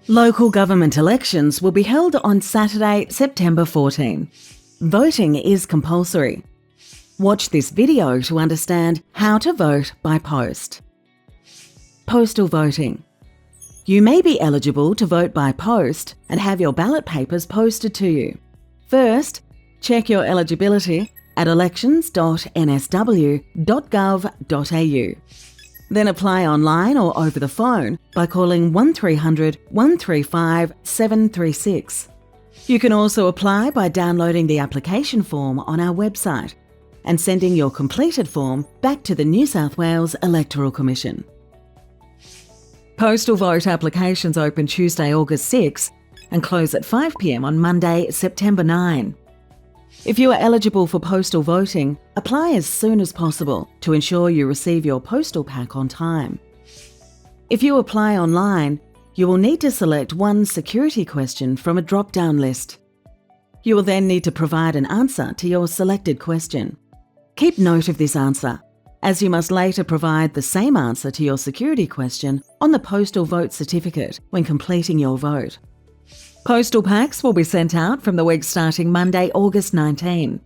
Local government elections will be held on Saturday, September 14. Voting is compulsory. Watch this video to understand how to vote by post. Postal voting. You may be eligible to vote by post and have your ballot papers posted to you. First, check your eligibility at elections.nsw.gov.au. Then apply online or over the phone by calling 1300 135 736. You can also apply by downloading the application form on our website and sending your completed form back to the New South Wales Electoral Commission. Postal vote applications open Tuesday, August 6 and close at 5 p.m. on Monday, September 9. If you are eligible for postal voting, apply as soon as possible to ensure you receive your postal pack on time. If you apply online, you will need to select one security question from a drop-down list. You will then need to provide an answer to your selected question. Keep note of this answer, as you must later provide the same answer to your security question on the postal vote certificate when completing your vote. Postal packs will be sent out from the week starting Monday, August 19.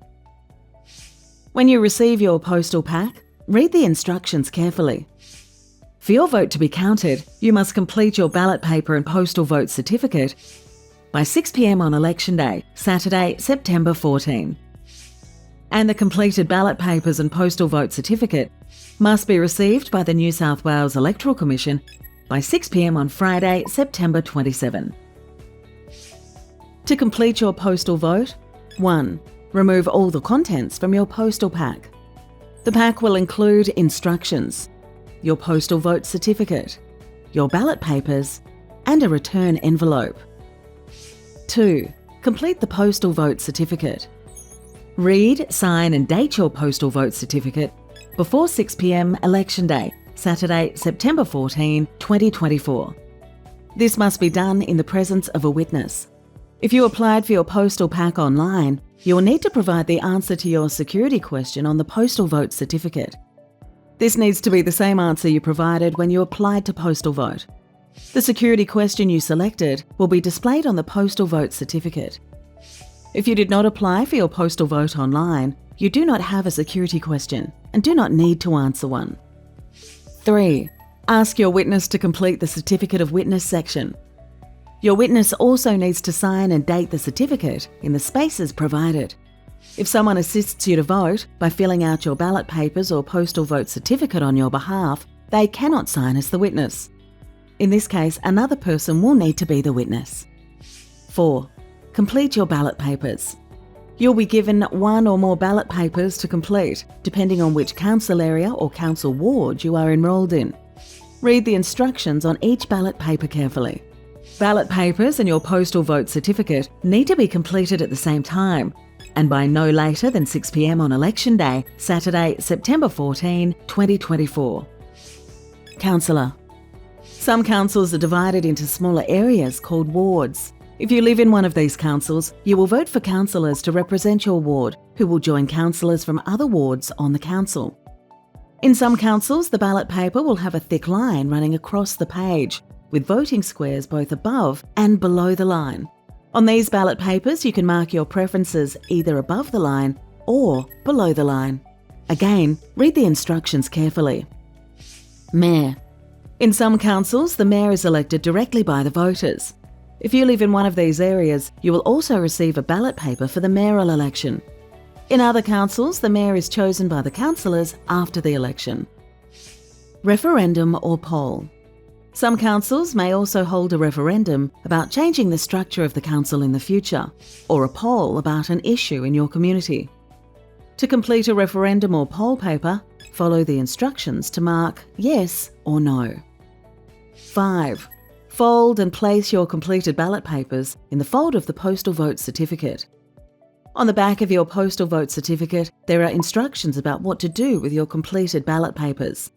When you receive your postal pack, read the instructions carefully. For your vote to be counted, you must complete your ballot paper and postal vote certificate by 6 p.m. on Election Day, Saturday, September 14. And the completed ballot papers and postal vote certificate must be received by the New South Wales Electoral Commission by 6 p.m. on Friday, September 27. To complete your postal vote, 1. Remove all the contents from your postal pack. The pack will include instructions, your postal vote certificate, your ballot papers, and a return envelope. 2. Complete the postal vote certificate. Read, sign and date your postal vote certificate before 6 p.m. Election Day, Saturday, September 14, 2024. This must be done in the presence of a witness. If you applied for your postal pack online, you will need to provide the answer to your security question on the postal vote certificate. This needs to be the same answer you provided when you applied to postal vote. The security question you selected will be displayed on the postal vote certificate. If you did not apply for your postal vote online, you do not have a security question and do not need to answer one. 3. Ask your witness to complete the Certificate of Witness section. Your witness also needs to sign and date the certificate in the spaces provided. If someone assists you to vote by filling out your ballot papers or postal vote certificate on your behalf, they cannot sign as the witness. In this case, another person will need to be the witness. 4. Complete your ballot papers. You'll be given one or more ballot papers to complete, depending on which council area or council ward you are enrolled in. Read the instructions on each ballot paper carefully. Ballot papers and your postal vote certificate need to be completed at the same time and by no later than 6 p.m. on Election Day, Saturday, September 14, 2024. Councillor. Some councils are divided into smaller areas called wards. If you live in one of these councils, you will vote for councillors to represent your ward, who will join councillors from other wards on the council. In some councils, the ballot paper will have a thick line running across the page, with voting squares both above and below the line. On these ballot papers, you can mark your preferences either above the line or below the line. Again, read the instructions carefully. Mayor. In some councils, the mayor is elected directly by the voters. If you live in one of these areas, you will also receive a ballot paper for the mayoral election. In other councils, the mayor is chosen by the councillors after the election. Referendum or poll. Some councils may also hold a referendum about changing the structure of the council in the future, or a poll about an issue in your community. To complete a referendum or poll paper, follow the instructions to mark yes or no. 5. Fold and place your completed ballot papers in the fold of the postal vote certificate. On the back of your postal vote certificate, there are instructions about what to do with your completed ballot papers.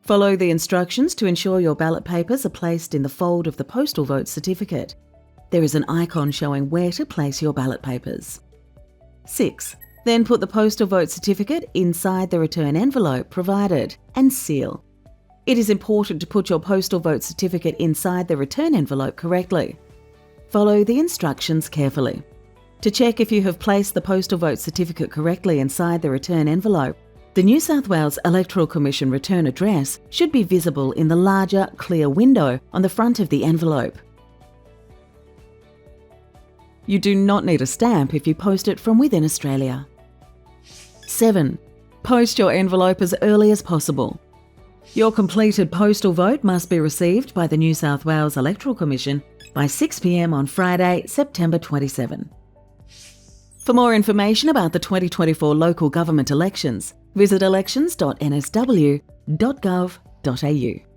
Follow the instructions to ensure your ballot papers are placed in the fold of the postal vote certificate. There is an icon showing where to place your ballot papers. 6. Then put the postal vote certificate inside the return envelope provided and seal. It is important to put your postal vote certificate inside the return envelope correctly. Follow the instructions carefully. To check if you have placed the postal vote certificate correctly inside the return envelope, the New South Wales Electoral Commission return address should be visible in the larger, clear window on the front of the envelope. You do not need a stamp if you post it from within Australia. 7. Post your envelope as early as possible. Your completed postal vote must be received by the New South Wales Electoral Commission by 6 p.m. on Friday, September 27. For more information about the 2024 local government elections, visit elections.nsw.gov.au.